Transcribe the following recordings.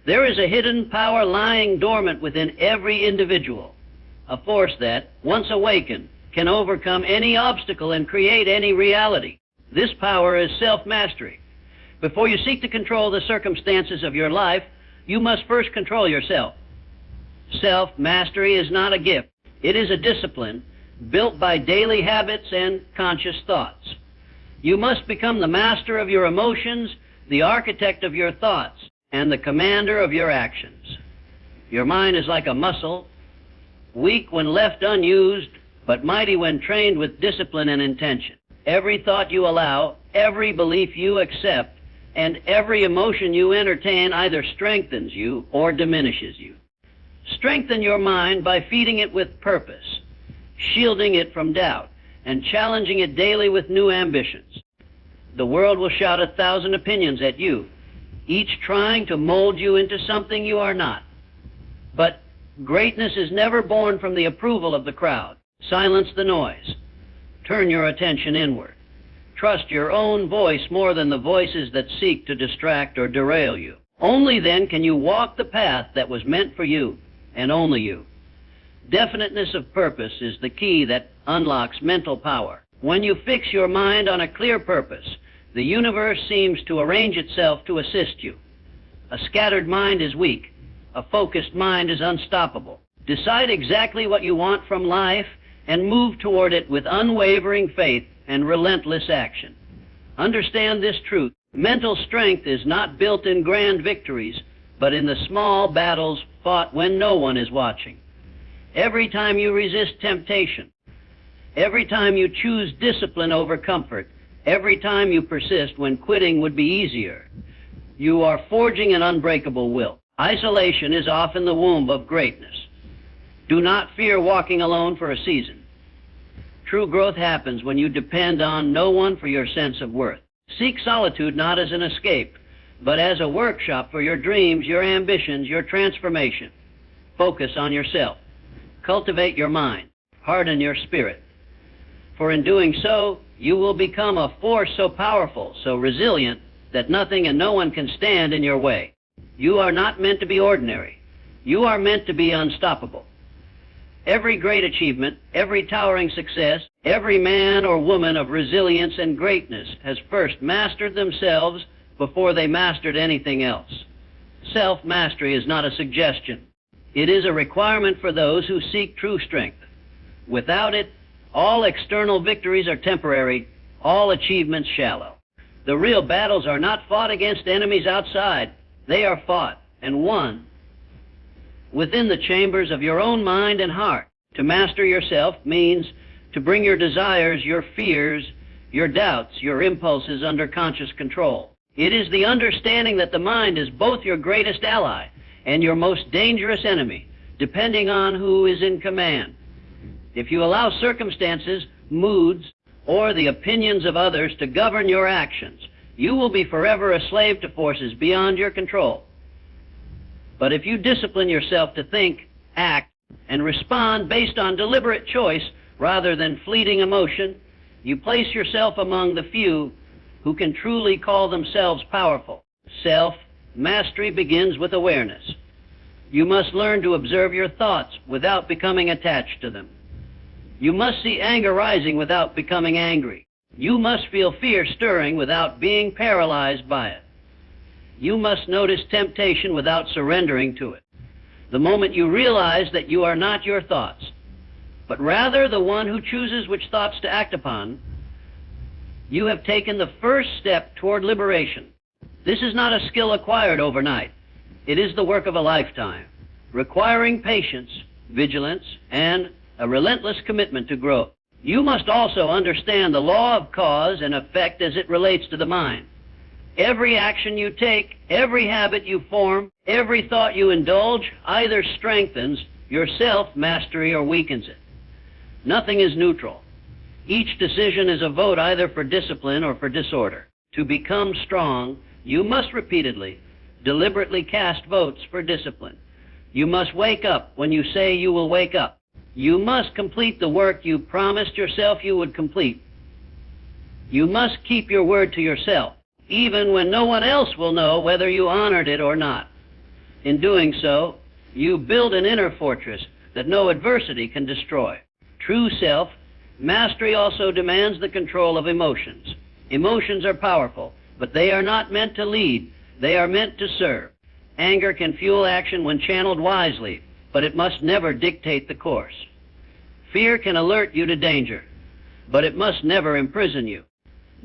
There is a hidden power lying dormant within every individual, a force that, once awakened, can overcome any obstacle and create any reality. This power is self-mastery. Before you seek to control the circumstances of your life, you must first control yourself. Self-mastery is not a gift. It is a discipline built by daily habits and conscious thoughts. You must become the master of your emotions, the architect of your thoughts, and the commander of your actions. Your mind is like a muscle, weak when left unused, but mighty when trained with discipline and intention. Every thought you allow, every belief you accept, and every emotion you entertain either strengthens you or diminishes you. Strengthen your mind by feeding it with purpose, shielding it from doubt, and challenging it daily with new ambitions. The world will shout 1,000 opinions at you, each trying to mold you into something you are not. But greatness is never born from the approval of the crowd. Silence the noise. Turn your attention inward. Trust your own voice more than the voices that seek to distract or derail you. Only then can you walk the path that was meant for you, and only you. Definiteness of purpose is the key that unlocks mental power. When you fix your mind on a clear purpose, the universe seems to arrange itself to assist you. A scattered mind is weak. A focused mind is unstoppable. Decide exactly what you want from life and move toward it with unwavering faith and relentless action. Understand this truth. Mental strength is not built in grand victories, but in the small battles fought when no one is watching. Every time you resist temptation, every time you choose discipline over comfort, every time you persist when quitting would be easier, you are forging an unbreakable will. Isolation is often the womb of greatness. Do not fear walking alone for a season. True growth happens when you depend on no one for your sense of worth. Seek solitude not as an escape, but as a workshop for your dreams, your ambitions, your transformation. Focus on yourself. Cultivate your mind. Harden your spirit. For in doing so, you will become a force so powerful, so resilient, that nothing and no one can stand in your way. You are not meant to be ordinary. You are meant to be unstoppable. Every great achievement, every towering success, every man or woman of resilience and greatness has first mastered themselves before they mastered anything else. Self-mastery is not a suggestion. It is a requirement for those who seek true strength. Without it, all external victories are temporary, all achievements shallow. The real battles are not fought against enemies outside. They are fought and won within the chambers of your own mind and heart. To master yourself means to bring your desires, your fears, your doubts, your impulses under conscious control. It is the understanding that the mind is both your greatest ally and your most dangerous enemy, depending on who is in command. If you allow circumstances, moods, or the opinions of others to govern your actions, you will be forever a slave to forces beyond your control. But if you discipline yourself to think, act, and respond based on deliberate choice rather than fleeting emotion, you place yourself among the few who can truly call themselves powerful. Self-mastery begins with awareness. You must learn to observe your thoughts without becoming attached to them. You must see anger rising without becoming angry. You must feel fear stirring without being paralyzed by it. You must notice temptation without surrendering to it. The moment you realize that you are not your thoughts, but rather the one who chooses which thoughts to act upon, you have taken the first step toward liberation. This is not a skill acquired overnight. It is the work of a lifetime, requiring patience, vigilance, and a relentless commitment to growth. You must also understand the law of cause and effect as it relates to the mind. Every action you take, every habit you form, every thought you indulge either strengthens your self-mastery or weakens it. Nothing is neutral. Each decision is a vote either for discipline or for disorder. To become strong, you must repeatedly, deliberately cast votes for discipline. You must wake up when you say you will wake up. You must complete the work you promised yourself you would complete. You must keep your word to yourself, even when no one else will know whether you honored it or not. In doing so, you build an inner fortress that no adversity can destroy. True self-mastery also demands the control of emotions. Emotions are powerful, but they are not meant to lead. They are meant to serve. Anger can fuel action when channeled wisely, but it must never dictate the course. Fear can alert you to danger, but it must never imprison you.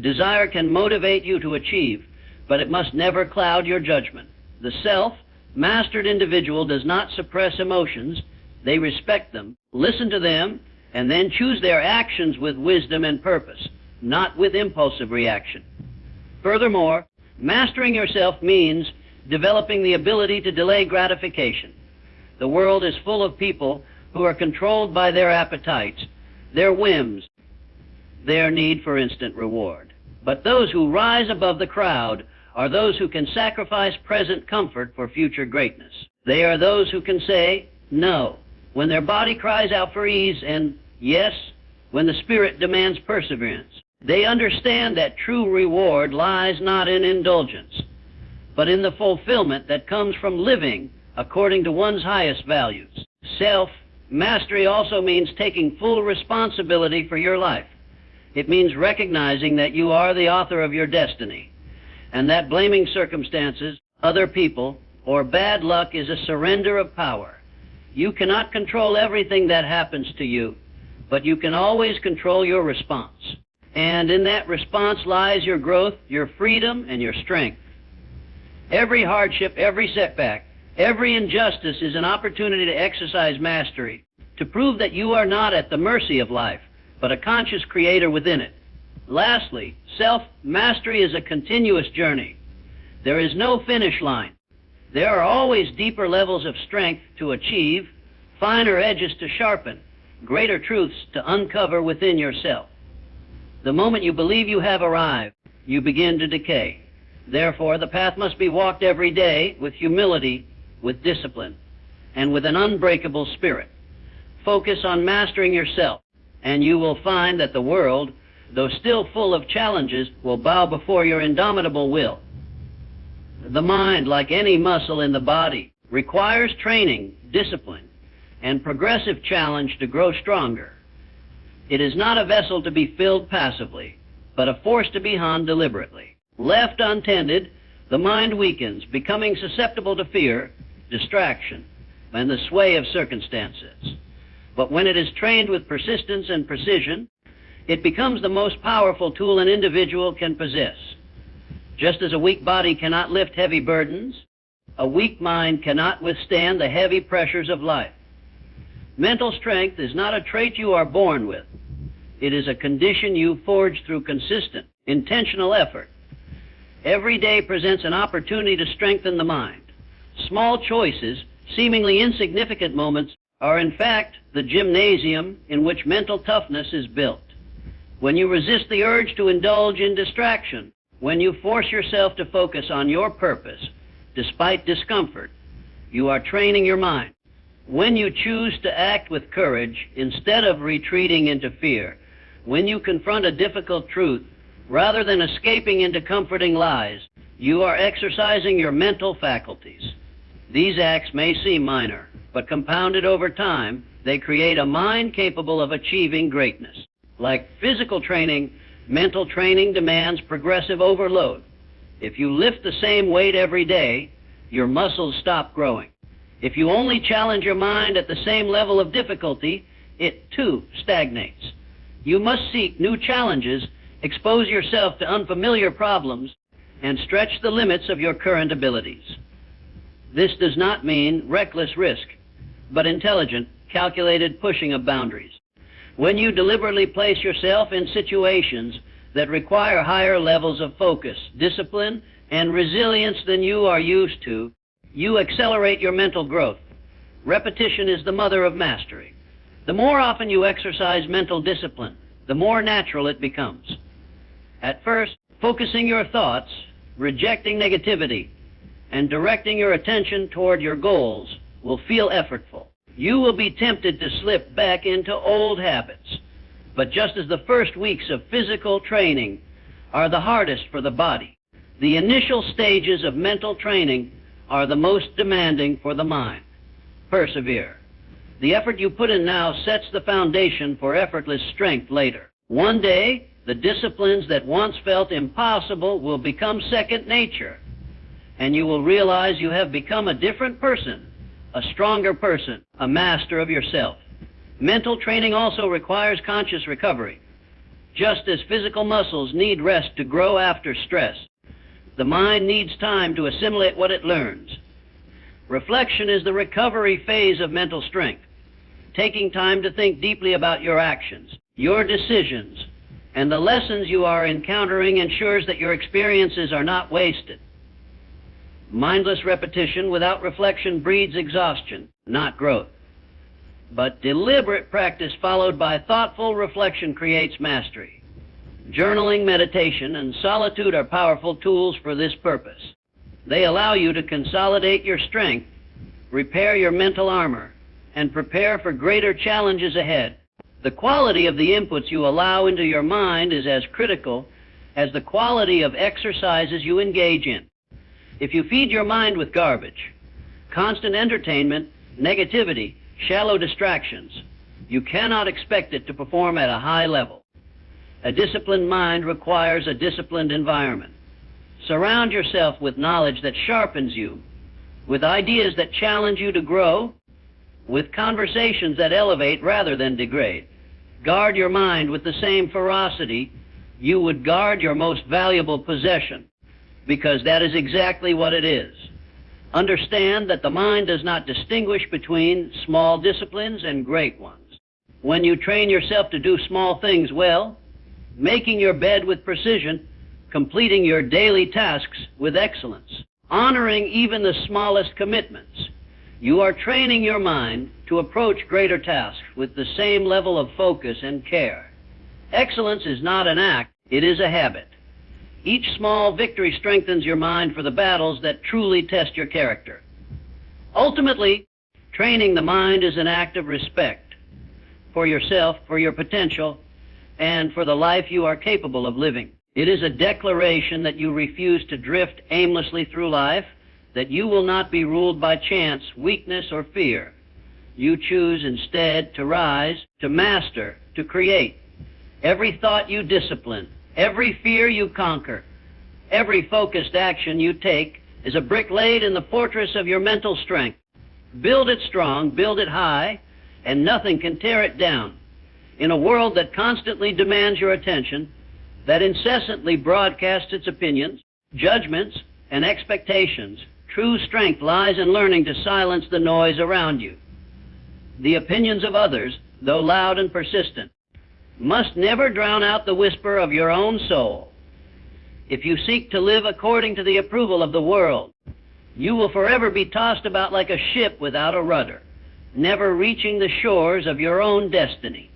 Desire can motivate you to achieve, but it must never cloud your judgment. The self-mastered individual does not suppress emotions. They respect them, listen to them, and then choose their actions with wisdom and purpose, not with impulsive reaction. Furthermore, mastering yourself means developing the ability to delay gratification. The world is full of people who are controlled by their appetites, their whims, their need for instant reward. But those who rise above the crowd are those who can sacrifice present comfort for future greatness. They are those who can say no when their body cries out for ease, and yes when the spirit demands perseverance. They understand that true reward lies not in indulgence, but in the fulfillment that comes from living according to one's highest values. Self-mastery also means taking full responsibility for your life. It means recognizing that you are the author of your destiny, and that blaming circumstances, other people, or bad luck is a surrender of power. You cannot control everything that happens to you, but you can always control your response. And in that response lies your growth, your freedom, and your strength. Every hardship, every setback, every injustice is an opportunity to exercise mastery, to prove that you are not at the mercy of life, but a conscious creator within it. Lastly, self-mastery is a continuous journey. There is no finish line. There are always deeper levels of strength to achieve, finer edges to sharpen, greater truths to uncover within yourself. The moment you believe you have arrived, you begin to decay. Therefore, the path must be walked every day with humility, with discipline, and with an unbreakable spirit. Focus on mastering yourself, and you will find that the world, though still full of challenges, will bow before your indomitable will. The mind, like any muscle in the body, requires training, discipline, and progressive challenge to grow stronger. It is not a vessel to be filled passively, but a force to be hung deliberately. Left untended, the mind weakens, becoming susceptible to fear, distraction, and the sway of circumstances. But when it is trained with persistence and precision, it becomes the most powerful tool an individual can possess. Just as a weak body cannot lift heavy burdens, a weak mind cannot withstand the heavy pressures of life. Mental strength is not a trait you are born with. It is a condition you forge through consistent, intentional effort. Every day presents an opportunity to strengthen the mind. Small choices, seemingly insignificant moments, are in fact the gymnasium in which mental toughness is built. When you resist the urge to indulge in distraction, when you force yourself to focus on your purpose, despite discomfort, you are training your mind. When you choose to act with courage instead of retreating into fear, when you confront a difficult truth rather than escaping into comforting lies, you are exercising your mental faculties. These acts may seem minor, but compounded over time, they create a mind capable of achieving greatness. Like physical training, mental training demands progressive overload. If you lift the same weight every day, your muscles stop growing. If you only challenge your mind at the same level of difficulty, it too stagnates. You must seek new challenges, expose yourself to unfamiliar problems, and stretch the limits of your current abilities. This does not mean reckless risk, but intelligent, calculated pushing of boundaries. When you deliberately place yourself in situations that require higher levels of focus, discipline, and resilience than you are used to, you accelerate your mental growth. Repetition is the mother of mastery. The more often you exercise mental discipline, the more natural it becomes. At first, focusing your thoughts, rejecting negativity, and directing your attention toward your goals will feel effortful. You will be tempted to slip back into old habits. But just as the first weeks of physical training are the hardest for the body, the initial stages of mental training are the most demanding for the mind. Persevere. The effort you put in now sets the foundation for effortless strength later. One day, the disciplines that once felt impossible will become second nature, and you will realize you have become a different person, a stronger person, a master of yourself. Mental training also requires conscious recovery. Just as physical muscles need rest to grow after stress, the mind needs time to assimilate what it learns. Reflection is the recovery phase of mental strength, taking time to think deeply about your actions, your decisions, and the lessons you are encountering ensures that your experiences are not wasted. Mindless repetition without reflection breeds exhaustion, not growth. But deliberate practice followed by thoughtful reflection creates mastery. Journaling, meditation, and solitude are powerful tools for this purpose. They allow you to consolidate your strength, repair your mental armor, and prepare for greater challenges ahead. The quality of the inputs you allow into your mind is as critical as the quality of exercises you engage in. If you feed your mind with garbage, constant entertainment, negativity, shallow distractions, you cannot expect it to perform at a high level. A disciplined mind requires a disciplined environment. Surround yourself with knowledge that sharpens you, with ideas that challenge you to grow, with conversations that elevate rather than degrade. Guard your mind with the same ferocity you would guard your most valuable possession, because that is exactly what it is. Understand that the mind does not distinguish between small disciplines and great ones. When you train yourself to do small things well, making your bed with precision, completing your daily tasks with excellence, honoring even the smallest commitments, you are training your mind to approach greater tasks with the same level of focus and care. Excellence is not an act, it is a habit. Each small victory strengthens your mind for the battles that truly test your character. Ultimately, training the mind is an act of respect for yourself, for your potential, and for the life you are capable of living. It is a declaration that you refuse to drift aimlessly through life, that you will not be ruled by chance, weakness, or fear. You choose instead to rise, to master, to create. Every thought you discipline, every fear you conquer, every focused action you take is a brick laid in the fortress of your mental strength. Build it strong, build it high, and nothing can tear it down. In a world that constantly demands your attention, that incessantly broadcasts its opinions, judgments, and expectations, true strength lies in learning to silence the noise around you. The opinions of others, though loud and persistent, must never drown out the whisper of your own soul. If you seek to live according to the approval of the world, you will forever be tossed about like a ship without a rudder, never reaching the shores of your own destiny.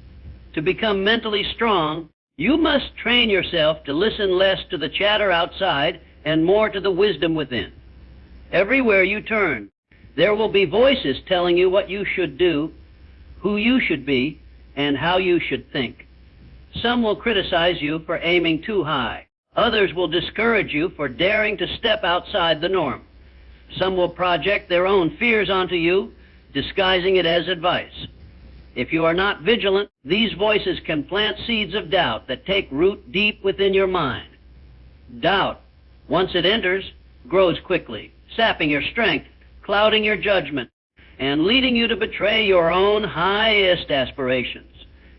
To become mentally strong, you must train yourself to listen less to the chatter outside and more to the wisdom within. Everywhere you turn, there will be voices telling you what you should do, who you should be, and how you should think. Some will criticize you for aiming too high. Others will discourage you for daring to step outside the norm. Some will project their own fears onto you, disguising it as advice. If you are not vigilant, these voices can plant seeds of doubt that take root deep within your mind. Doubt, once it enters, grows quickly, sapping your strength, clouding your judgment, and leading you to betray your own highest aspirations.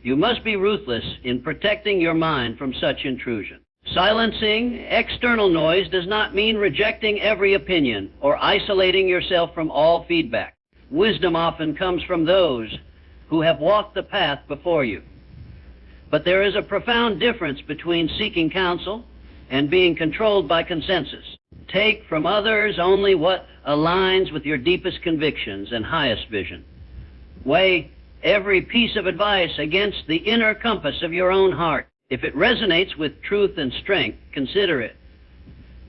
You must be ruthless in protecting your mind from such intrusion. Silencing external noise does not mean rejecting every opinion or isolating yourself from all feedback. Wisdom often comes from those who have walked the path before you. But there is a profound difference between seeking counsel and being controlled by consensus. Take from others only what aligns with your deepest convictions and highest vision. Weigh every piece of advice against the inner compass of your own heart. If it resonates with truth and strength, consider it.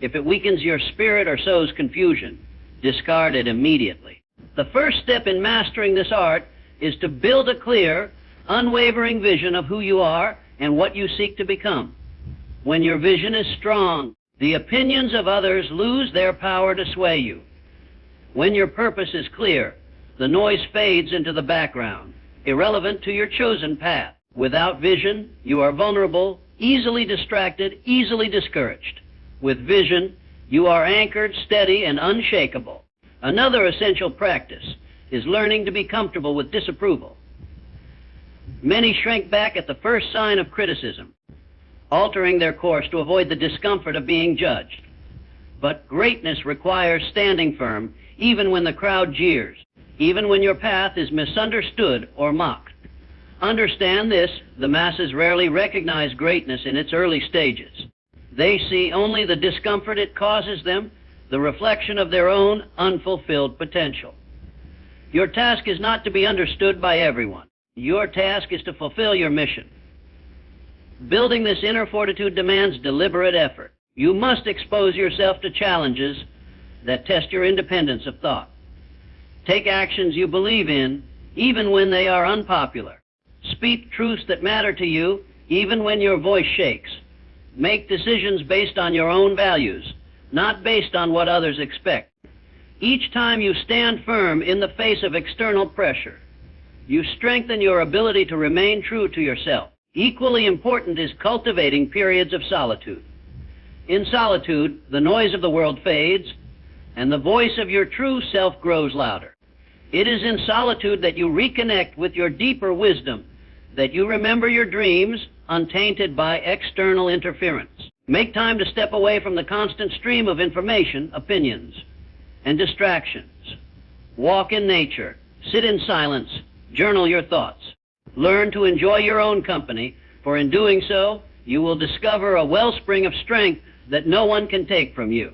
If it weakens your spirit or sows confusion, discard it immediately. The first step in mastering this art is to build a clear, unwavering vision of who you are and what you seek to become. When your vision is strong, the opinions of others lose their power to sway you. When your purpose is clear, the noise fades into the background, irrelevant to your chosen path. Without vision, you are vulnerable, easily distracted, easily discouraged. With vision, you are anchored, steady, and unshakable. Another essential practice is learning to be comfortable with disapproval. Many shrink back at the first sign of criticism, altering their course to avoid the discomfort of being judged. But greatness requires standing firm, even when the crowd jeers, even when your path is misunderstood or mocked. Understand this: the masses rarely recognize greatness in its early stages. They see only the discomfort it causes them, the reflection of their own unfulfilled potential. Your task is not to be understood by everyone. Your task is to fulfill your mission. Building this inner fortitude demands deliberate effort. You must expose yourself to challenges that test your independence of thought. Take actions you believe in, even when they are unpopular. Speak truths that matter to you, even when your voice shakes. Make decisions based on your own values, not based on what others expect. Each time you stand firm in the face of external pressure, you strengthen your ability to remain true to yourself. Equally important is cultivating periods of solitude. In solitude, the noise of the world fades, and the voice of your true self grows louder. It is in solitude that you reconnect with your deeper wisdom, that you remember your dreams untainted by external interference. Make time to step away from the constant stream of information, opinions, and distractions. Walk in nature, sit in silence, journal your thoughts. Learn to enjoy your own company, for in doing so, you will discover a wellspring of strength that no one can take from you.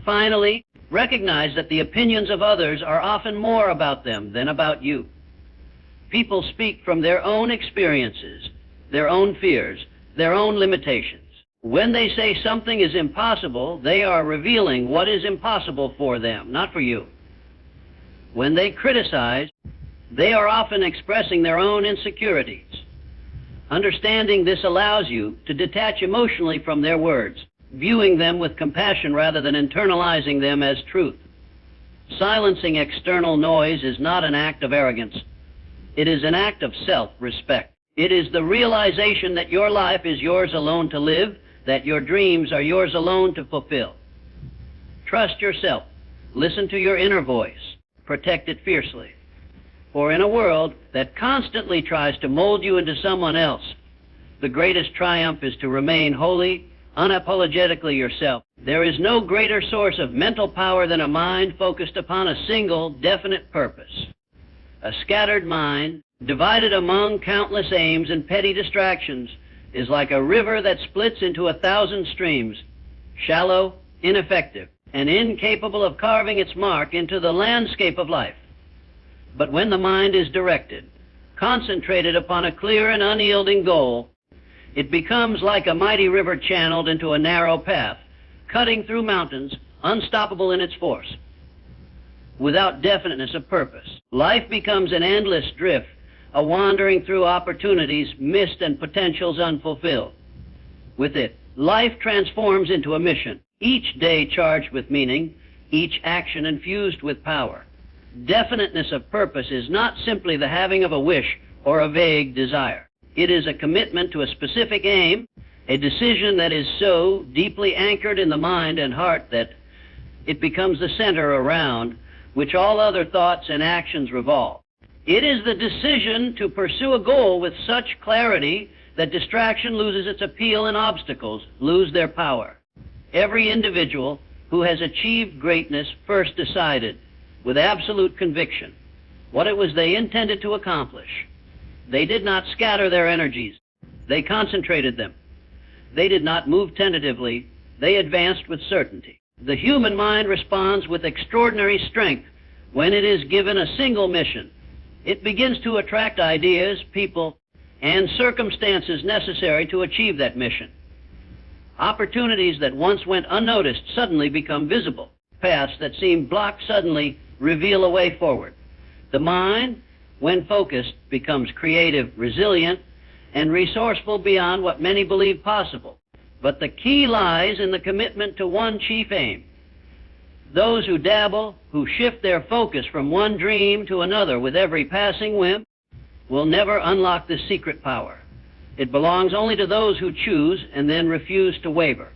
Finally, recognize that the opinions of others are often more about them than about you. People speak from their own experiences, their own fears, their own limitations. When they say something is impossible, they are revealing what is impossible for them, not for you. When they criticize, they are often expressing their own insecurities. Understanding this allows you to detach emotionally from their words, viewing them with compassion rather than internalizing them as truth. Silencing external noise is not an act of arrogance. It is an act of self-respect. It is the realization that your life is yours alone to live, that your dreams are yours alone to fulfill. Trust yourself. Listen to your inner voice. Protect it fiercely. For in a world that constantly tries to mold you into someone else, the greatest triumph is to remain wholly, unapologetically yourself. There is no greater source of mental power than a mind focused upon a single, definite purpose. A scattered mind, divided among countless aims and petty distractions, is like a river that splits into 1,000 streams, shallow, ineffective, and incapable of carving its mark into the landscape of life. But when the mind is directed, concentrated upon a clear and unyielding goal, it becomes like a mighty river channeled into a narrow path, cutting through mountains, unstoppable in its force. Without definiteness of purpose, life becomes an endless drift, a wandering through opportunities missed and potentials unfulfilled. With it, life transforms into a mission, each day charged with meaning, each action infused with power. Definiteness of purpose is not simply the having of a wish or a vague desire. It is a commitment to a specific aim, a decision that is so deeply anchored in the mind and heart that it becomes the center around which all other thoughts and actions revolve. It is the decision to pursue a goal with such clarity that distraction loses its appeal and obstacles lose their power. Every individual who has achieved greatness first decided, with absolute conviction, what it was they intended to accomplish. They did not scatter their energies. They concentrated them. They did not move tentatively. They advanced with certainty. The human mind responds with extraordinary strength when it is given a single mission. It begins to attract ideas, people, and circumstances necessary to achieve that mission. Opportunities that once went unnoticed suddenly become visible. Paths that seemed blocked suddenly reveal a way forward. The mind, when focused, becomes creative, resilient, and resourceful beyond what many believe possible. But the key lies in the commitment to one chief aim. Those who dabble, who shift their focus from one dream to another with every passing whim, will never unlock this secret power. It belongs only to those who choose and then refuse to waver.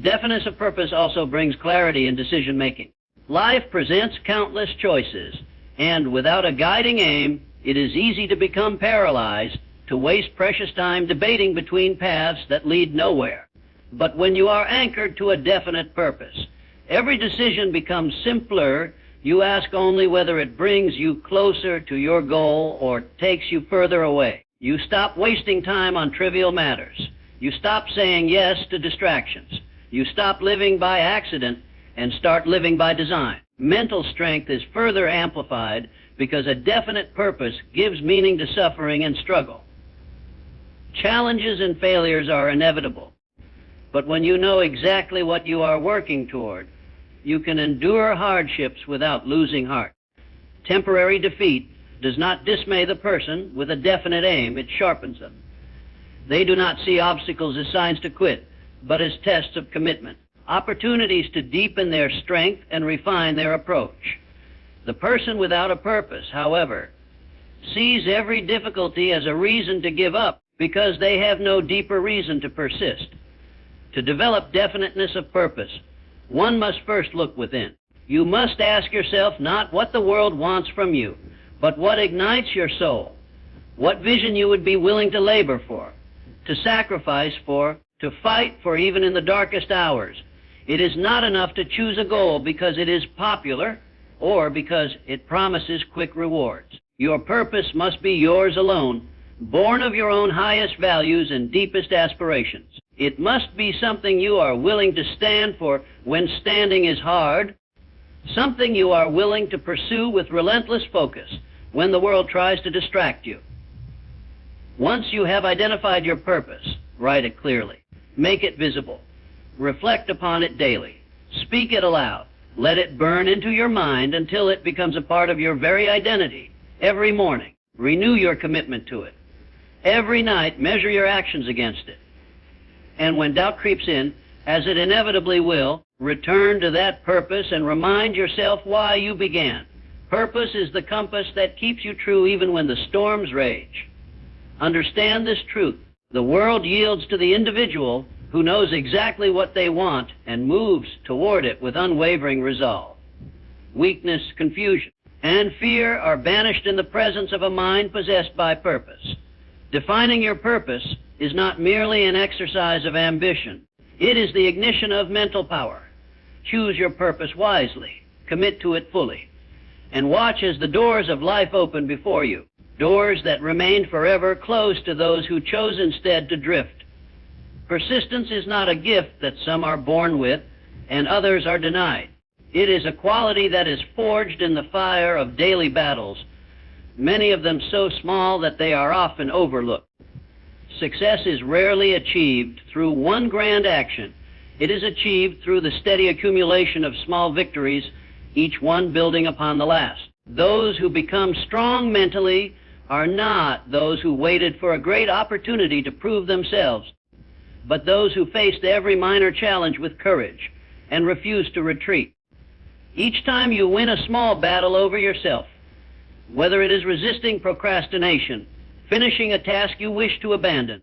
Definiteness of purpose also brings clarity in decision-making. Life presents countless choices, and without a guiding aim, it is easy to become paralyzed, to waste precious time debating between paths that lead nowhere. But when you are anchored to a definite purpose, every decision becomes simpler. You ask only whether it brings you closer to your goal or takes you further away. You stop wasting time on trivial matters. You stop saying yes to distractions. You stop living by accident and start living by design. Mental strength is further amplified because a definite purpose gives meaning to suffering and struggle. Challenges and failures are inevitable, but when you know exactly what you are working toward, you can endure hardships without losing heart. Temporary defeat does not dismay the person with a definite aim. It sharpens them. They do not see obstacles as signs to quit, but as tests of commitment, opportunities to deepen their strength and refine their approach. The person without a purpose, however, sees every difficulty as a reason to give up because they have no deeper reason to persist. To develop definiteness of purpose, one must first look within. You must ask yourself not what the world wants from you, but what ignites your soul, what vision you would be willing to labor for, to sacrifice for, to fight for even in the darkest hours. It is not enough to choose a goal because it is popular or because it promises quick rewards. Your purpose must be yours alone, born of your own highest values and deepest aspirations. It must be something you are willing to stand for when standing is hard, something you are willing to pursue with relentless focus when the world tries to distract you. Once you have identified your purpose, write it clearly. Make it visible. Reflect upon it daily. Speak it aloud. Let it burn into your mind until it becomes a part of your very identity. Every morning, renew your commitment to it. Every night, measure your actions against it. And when doubt creeps in, as it inevitably will, return to that purpose and remind yourself why you began. Purpose is the compass that keeps you true even when the storms rage. Understand this truth. The world yields to the individual who knows exactly what they want and moves toward it with unwavering resolve. Weakness, confusion, and fear are banished in the presence of a mind possessed by purpose. Defining your purpose is not merely an exercise of ambition. It is the ignition of mental power. Choose your purpose wisely. Commit to it fully. And watch as the doors of life open before you. Doors that remain forever closed to those who chose instead to drift. Persistence is not a gift that some are born with and others are denied. It is a quality that is forged in the fire of daily battles, many of them so small that they are often overlooked. Success is rarely achieved through one grand action. It is achieved through the steady accumulation of small victories, each one building upon the last. Those who become strong mentally are not those who waited for a great opportunity to prove themselves, but those who faced every minor challenge with courage and refused to retreat. Each time you win a small battle over yourself, whether it is resisting procrastination, finishing a task you wish to abandon,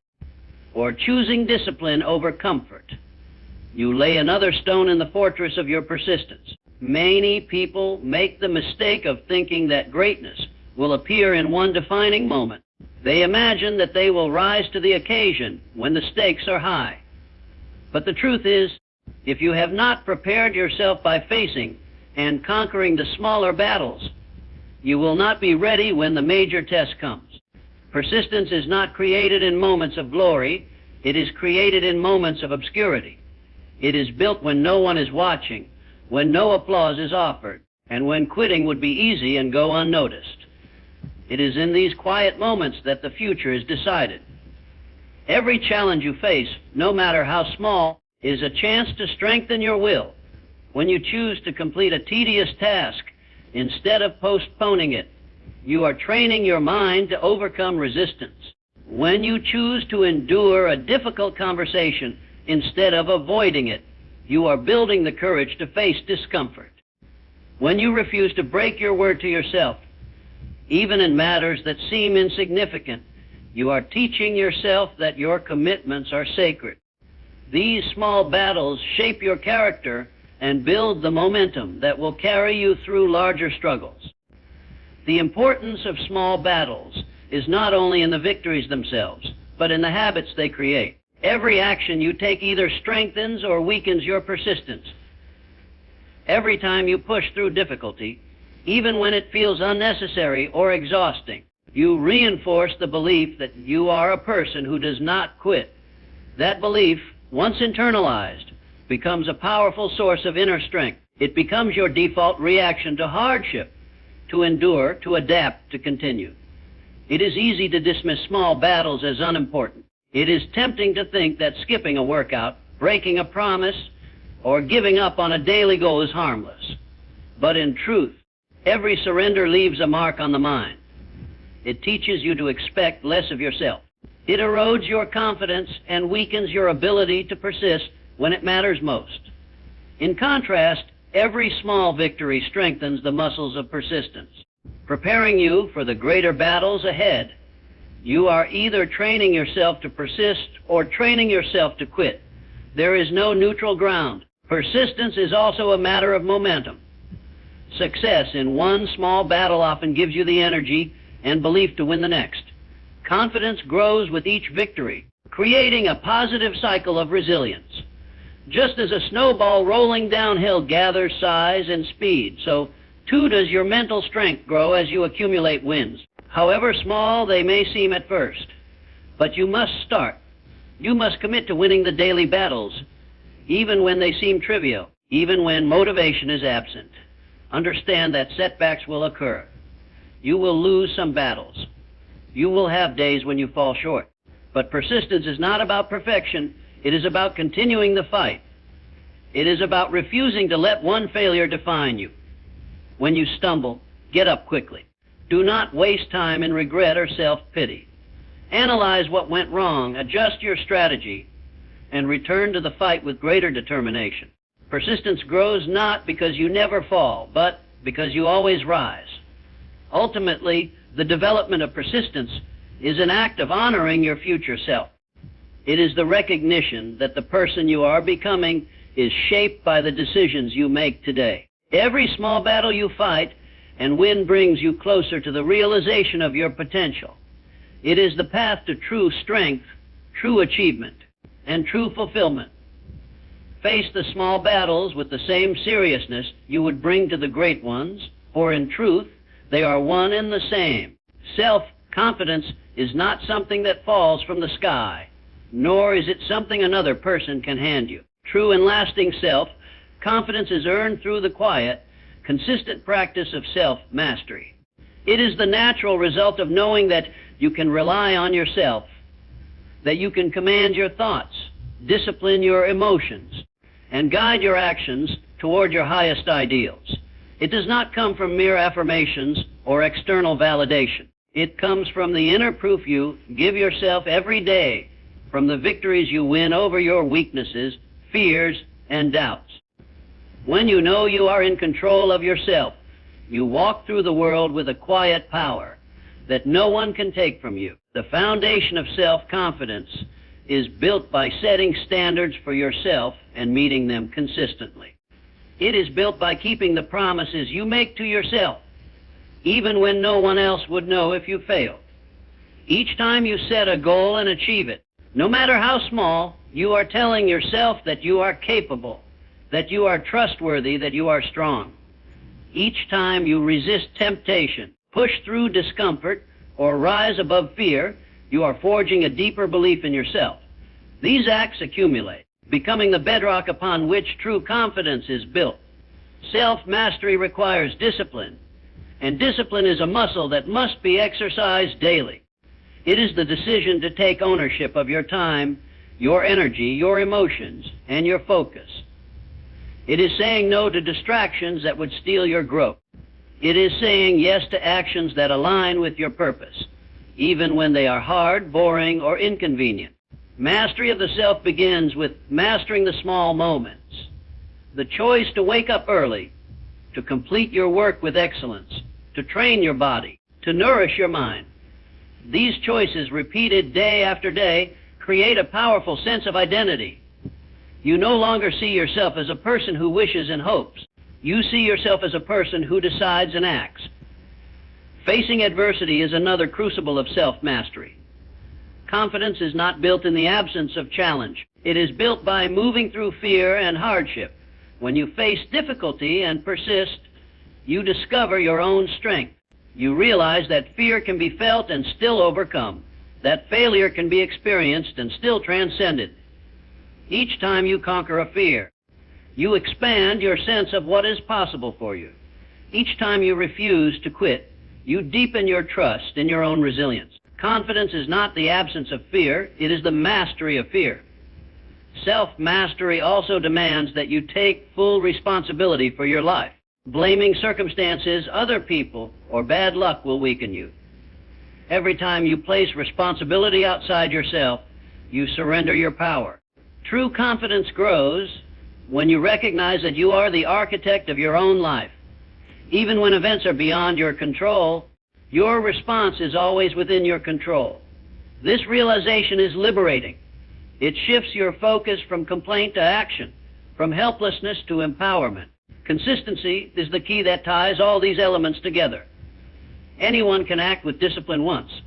or choosing discipline over comfort, you lay another stone in the fortress of your persistence. Many people make the mistake of thinking that greatness will appear in one defining moment. They imagine that they will rise to the occasion when the stakes are high. But the truth is, if you have not prepared yourself by facing and conquering the smaller battles, you will not be ready when the major test comes. Persistence is not created in moments of glory. It is created in moments of obscurity. It is built when no one is watching, when no applause is offered, and when quitting would be easy and go unnoticed. It is in these quiet moments that the future is decided. Every challenge you face, no matter how small, is a chance to strengthen your will. When you choose to complete a tedious task instead of postponing it, you are training your mind to overcome resistance. When you choose to endure a difficult conversation instead of avoiding it, You are building the courage to face discomfort. When you refuse to break your word to yourself, even in matters that seem insignificant, you are teaching yourself that your commitments are sacred. These small battles shape your character and build the momentum that will carry you through larger struggles. The importance of small battles is not only in the victories themselves, but in the habits they create. Every action you take either strengthens or weakens your persistence. Every time you push through difficulty, even when it feels unnecessary or exhausting, you reinforce the belief that you are a person who does not quit. That belief, once internalized, becomes a powerful source of inner strength. It becomes your default reaction to hardship, to endure, to adapt, to continue. It is easy to dismiss small battles as unimportant. It is tempting to think that skipping a workout, breaking a promise, or giving up on a daily goal is harmless. But in truth, every surrender leaves a mark on the mind. It teaches you to expect less of yourself. It erodes your confidence and weakens your ability to persist when it matters most. In contrast, every small victory strengthens the muscles of persistence, preparing you for the greater battles ahead. You are either training yourself to persist or training yourself to quit. There is no neutral ground. Persistence is also a matter of momentum. Success in one small battle often gives you the energy and belief to win the next. Confidence grows with each victory, creating a positive cycle of resilience. Just as a snowball rolling downhill gathers size and speed, so too does your mental strength grow as you accumulate wins, however small they may seem at first. But you must start. You must commit to winning the daily battles, even when they seem trivial, even when motivation is absent. Understand that setbacks will occur. You will lose some battles. You will have days when you fall short. But persistence is not about perfection. It is about continuing the fight. It is about refusing to let one failure define you. When you stumble, get up quickly. Do not waste time in regret or self-pity. Analyze what went wrong, adjust your strategy, and return to the fight with greater determination. Persistence grows not because you never fall, but because you always rise. Ultimately, the development of persistence is an act of honoring your future self. It is the recognition that the person you are becoming is shaped by the decisions you make today. Every small battle you fight and win brings you closer to the realization of your potential. It is the path to true strength, true achievement, and true fulfillment. Face the small battles with the same seriousness you would bring to the great ones, for in truth, they are one and the same. Self-confidence is not something that falls from the sky, nor is it something another person can hand you. True and lasting self-confidence is earned through the quiet, consistent practice of self-mastery. It is the natural result of knowing that you can rely on yourself, that you can command your thoughts, discipline your emotions, and guide your actions toward your highest ideals. It does not come from mere affirmations or external validation. It comes from the inner proof you give yourself every day, from the victories you win over your weaknesses, fears, and doubts. When you know you are in control of yourself, you walk through the world with a quiet power that no one can take from you. The foundation of self-confidence is built by setting standards for yourself and meeting them consistently. It is built by keeping the promises you make to yourself, even when no one else would know if you failed. Each time you set a goal and achieve it, no matter how small, you are telling yourself that you are capable, that you are trustworthy, that you are strong. Each time you resist temptation, push through discomfort, or rise above fear, you are forging a deeper belief in yourself. These acts accumulate, becoming the bedrock upon which true confidence is built. Self-mastery requires discipline, and discipline is a muscle that must be exercised daily. It is the decision to take ownership of your time, your energy, your emotions, and your focus. It is saying no to distractions that would steal your growth. It is saying yes to actions that align with your purpose, even when they are hard, boring, or inconvenient. Mastery of the self begins with mastering the small moments. The choice to wake up early, to complete your work with excellence, to train your body, to nourish your mind. These choices, repeated day after day, create a powerful sense of identity. You no longer see yourself as a person who wishes and hopes. You see yourself as a person who decides and acts. Facing adversity is another crucible of self-mastery. Confidence is not built in the absence of challenge. It is built by moving through fear and hardship. When you face difficulty and persist, you discover your own strength. You realize that fear can be felt and still overcome, that failure can be experienced and still transcended. Each time you conquer a fear, you expand your sense of what is possible for you. Each time you refuse to quit, you deepen your trust in your own resilience. Confidence is not the absence of fear, it is the mastery of fear. Self-mastery also demands that you take full responsibility for your life. Blaming circumstances, other people, or bad luck will weaken you. Every time you place responsibility outside yourself, you surrender your power. True confidence grows when you recognize that you are the architect of your own life. Even when events are beyond your control, your response is always within your control. This realization is liberating. It shifts your focus from complaint to action, from helplessness to empowerment. Consistency is the key that ties all these elements together. Anyone can act with discipline once.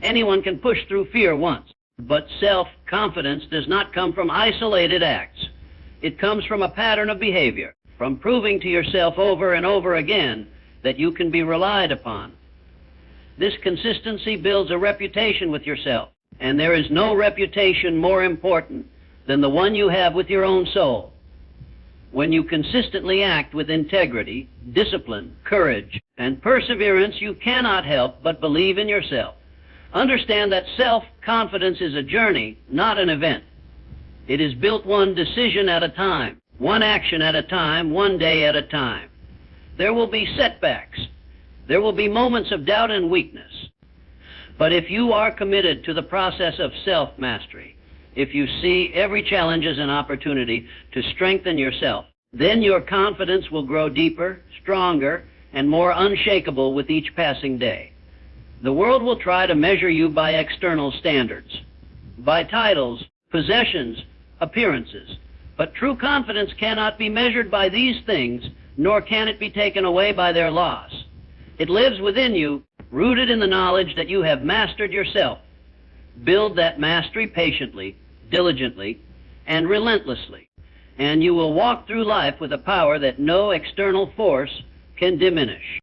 Anyone can push through fear once. But self-confidence does not come from isolated acts. It comes from a pattern of behavior, from proving to yourself over and over again that you can be relied upon. This consistency builds a reputation with yourself, and there is no reputation more important than the one you have with your own soul. When you consistently act with integrity, discipline, courage, and perseverance, you cannot help but believe in yourself. Understand that self-confidence is a journey, not an event. It is built one decision at a time, one action at a time, one day at a time. There will be setbacks. There will be moments of doubt and weakness. But if you are committed to the process of self-mastery, if you see every challenge as an opportunity to strengthen yourself, then your confidence will grow deeper, stronger, and more unshakable with each passing day. The world will try to measure you by external standards, by titles, possessions, appearances. But true confidence cannot be measured by these things, nor can it be taken away by their loss. It lives within you, rooted in the knowledge that you have mastered yourself. Build that mastery patiently, diligently, and relentlessly, and you will walk through life with a power that no external force can diminish.